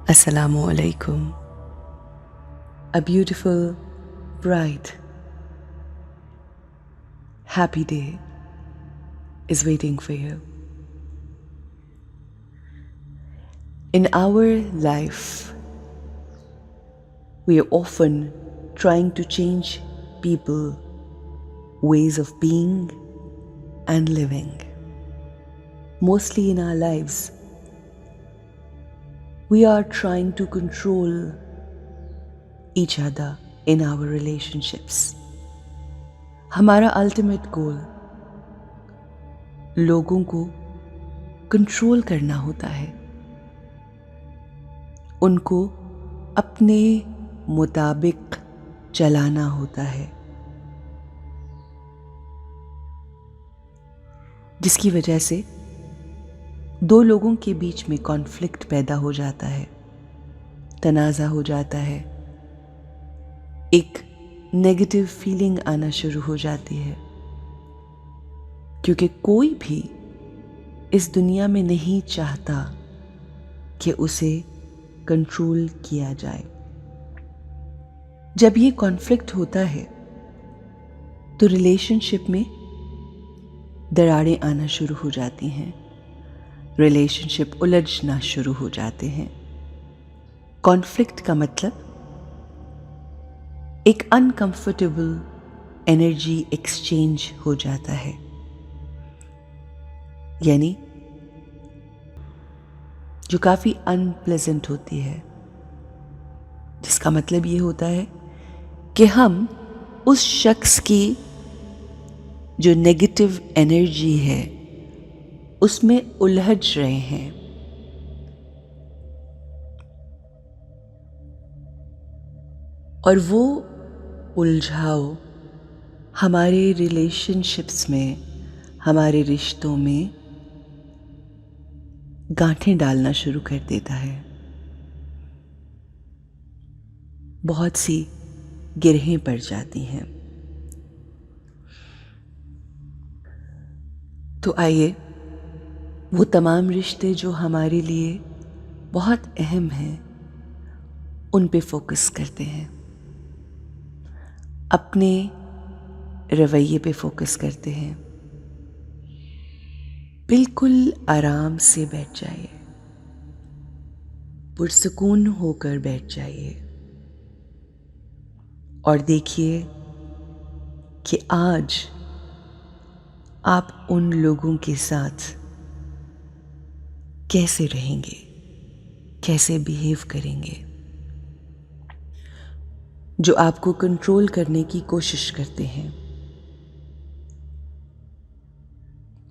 Assalamu alaikum. A beautiful, bright, happy day is waiting for you. In our life, we are often trying to change people, ways of being and living. Mostly in our lives, we are trying to control each other in our relationships. हमारा ultimate goal लोगों को control करना होता है, उनको अपने मुताबिक चलाना होता है, जिसकी वजह से दो लोगों के बीच में कॉन्फ्लिक्ट पैदा हो जाता है, तनाज़ा हो जाता है, एक नेगेटिव फीलिंग आना शुरू हो जाती है, क्योंकि कोई भी इस दुनिया में नहीं चाहता कि उसे कंट्रोल किया जाए। जब ये कॉन्फ्लिक्ट होता है तो रिलेशनशिप में दरारें आना शुरू हो जाती हैं, रिलेशनशिप उलझना शुरू हो जाते हैं। कॉन्फ्लिक्ट का मतलब एक अनकंफर्टेबल एनर्जी एक्सचेंज हो जाता है, यानी जो काफ़ी अनप्लेजेंट होती है, जिसका मतलब ये होता है कि हम उस शख्स की जो नेगेटिव एनर्जी है उसमें उलझ रहे हैं। और वो उलझाव हमारे रिलेशनशिप्स में, हमारे रिश्तों में गांठें डालना शुरू कर देता है, बहुत सी गिरहें पड़ जाती हैं। तो आइए वो तमाम रिश्ते जो हमारे लिए बहुत अहम हैं उन पे फोकस करते हैं, अपने रवैये पे फोकस करते हैं। बिल्कुल आराम से बैठ जाइए, पुरसुकून होकर बैठ जाइए और देखिए कि आज आप उन लोगों के साथ कैसे रहेंगे, कैसे बिहेव करेंगे जो आपको कंट्रोल करने की कोशिश करते हैं।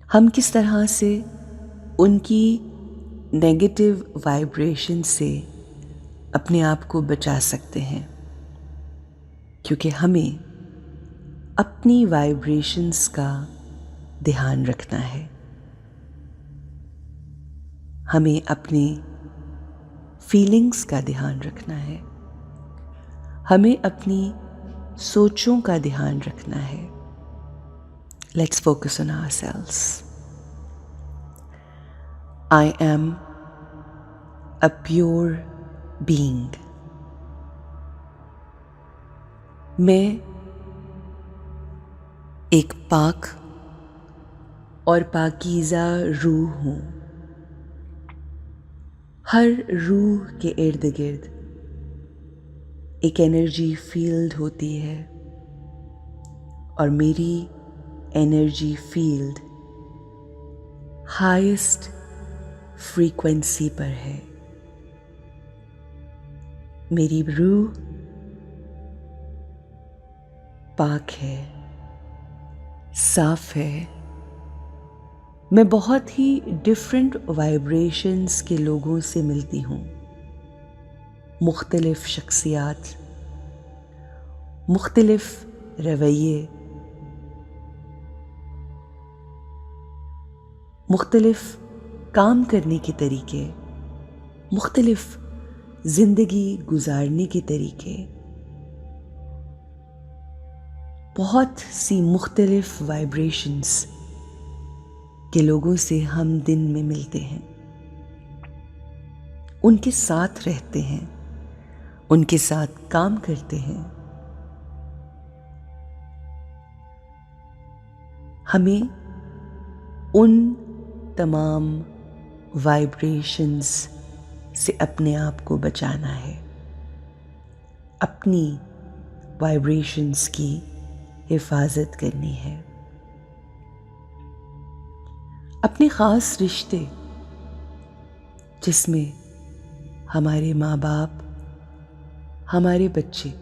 हम किस तरह से उनकी नेगेटिव वाइब्रेशन से अपने आप को बचा सकते हैं, क्योंकि हमें अपनी वाइब्रेशंस का ध्यान रखना है, हमें अपनी फीलिंग्स का ध्यान रखना है, हमें अपनी सोचों का ध्यान रखना है। Let's focus on ourselves. I am a pure being. मैं एक पाक और पाकीज़ा रूह हूँ। हर रूह के इर्द गिर्द एक एनर्जी फील्ड होती है और मेरी एनर्जी फील्ड हाईएस्ट फ्रीक्वेंसी पर है। मेरी रूह पाक है, साफ है। मैं बहुत ही डिफरेंट वाइब्रेशंस के लोगों से मिलती हूँ, मुख्तलिफ शख्सियात, मुख्तलिफ रवैये, मुख्तलिफ काम करने के तरीके, मुख्तलिफ ज़िंदगी गुजारने के तरीके, बहुत सी मुख्तलिफ वाइब्रेशंस के लोगों से हम दिन में मिलते हैं। उनके साथ रहते हैं, उनके साथ काम करते हैं। हमें उन तमाम वाइब्रेशंस से अपने आप को बचाना है, अपनी वाइब्रेशंस की हिफाजत करनी है। अपने ख़ास रिश्ते, जिसमें हमारे माँ बाप, हमारे बच्चे,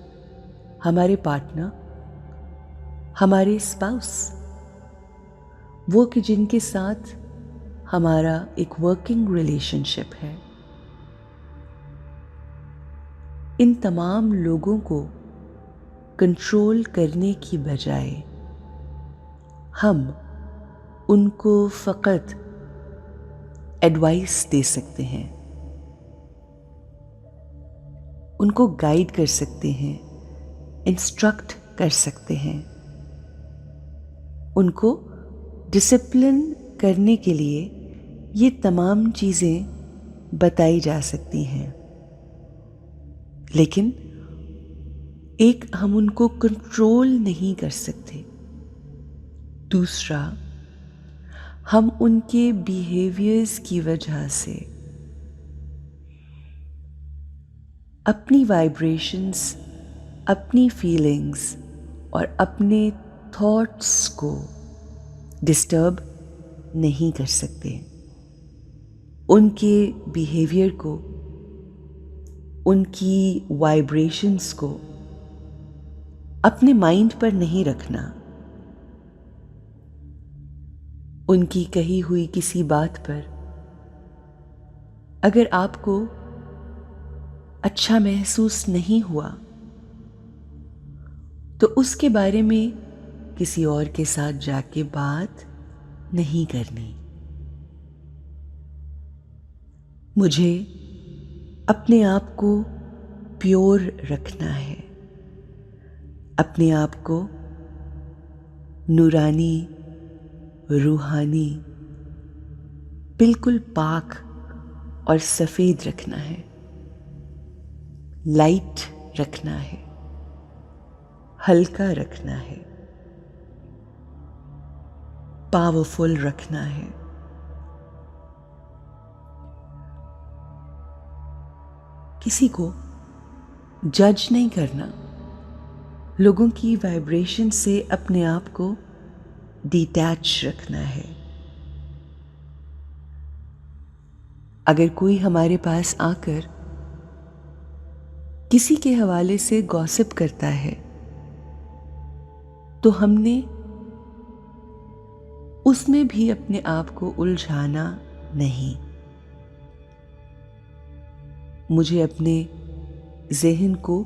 हमारे पार्टनर, हमारे स्पाउस, वो कि जिनके साथ हमारा एक वर्किंग रिलेशनशिप है, इन तमाम लोगों को कंट्रोल करने की बजाय हम उनको फ़कत एडवाइस दे सकते हैं, उनको गाइड कर सकते हैं, इंस्ट्रक्ट कर सकते हैं, उनको डिसिप्लिन करने के लिए ये तमाम चीज़ें बताई जा सकती हैं। लेकिन एक, हम उनको कंट्रोल नहीं कर सकते। दूसरा, हम उनके बिहेवियर्स की वजह से अपनी वाइब्रेशंस, अपनी फीलिंग्स और अपने थॉट्स को डिस्टर्ब नहीं कर सकते। उनके बिहेवियर को, उनकी वाइब्रेशंस को अपने माइंड पर नहीं रखना। उनकी कही हुई किसी बात पर अगर आपको अच्छा महसूस नहीं हुआ तो उसके बारे में किसी और के साथ जाके बात नहीं करनी। मुझे अपने आप को प्योर रखना है, अपने आप को नूरानी, रूहानी, बिल्कुल पाक और सफ़ेद रखना है, लाइट रखना है, हल्का रखना है, पावरफुल रखना है। किसी को जज नहीं करना, लोगों की वाइब्रेशन से अपने आप को डिटैच रखना है। अगर कोई हमारे पास आकर किसी के हवाले से गॉसिप करता है तो हमने उसमें भी अपने आप को उलझाना नहीं। मुझे अपने ज़हन को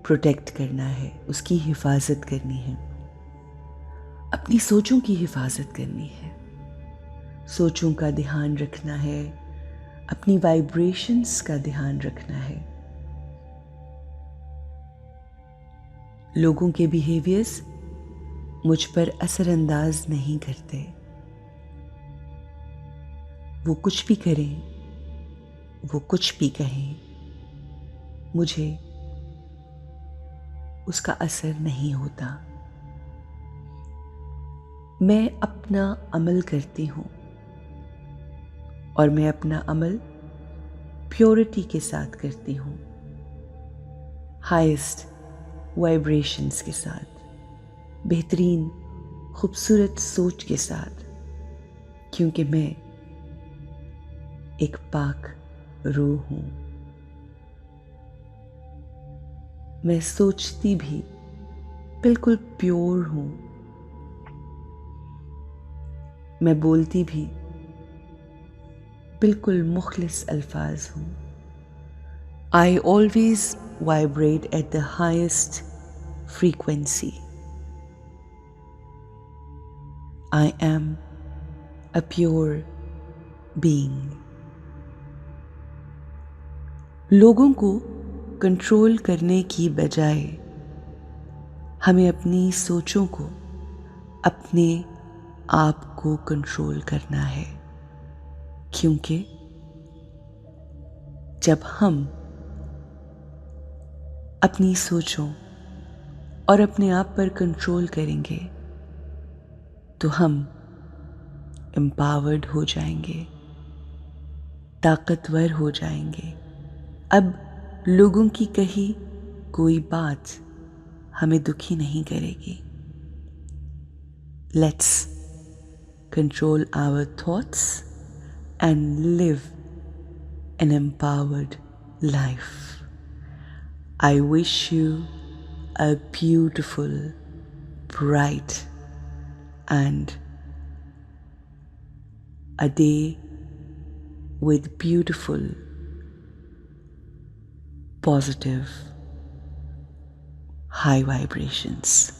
प्रोटेक्ट करना है, उसकी हिफाजत करनी है, अपनी सोचों की हिफाजत करनी है, सोचों का ध्यान रखना है, अपनी वाइब्रेशंस का ध्यान रखना है। लोगों के बिहेवियर्स मुझ पर असरअंदाज नहीं करते। वो कुछ भी करें, वो कुछ भी कहें, मुझे उसका असर नहीं होता। मैं अपना अमल करती हूँ और मैं अपना अमल प्योरिटी के साथ करती हूँ, हाईएस्ट वाइब्रेशंस के साथ, बेहतरीन खूबसूरत सोच के साथ, क्योंकि मैं एक पाक रूह हूँ। मैं सोचती भी बिल्कुल प्योर हूँ, मैं बोलती भी बिल्कुल मुखलिस अल्फाज हूँ। I always vibrate at the highest frequency. I am a pure being. लोगों को कंट्रोल करने की बजाय हमें अपनी सोचों को, अपने आप को कंट्रोल करना है, क्योंकि जब हम अपनी सोचों और अपने आप पर कंट्रोल करेंगे तो हम एम्पावर्ड हो जाएंगे, ताकतवर हो जाएंगे। अब लोगों की कही कोई बात हमें दुखी नहीं करेगी। Let's control our thoughts and live an empowered life. I wish you a beautiful, bright, and a day with beautiful, positive, high vibrations.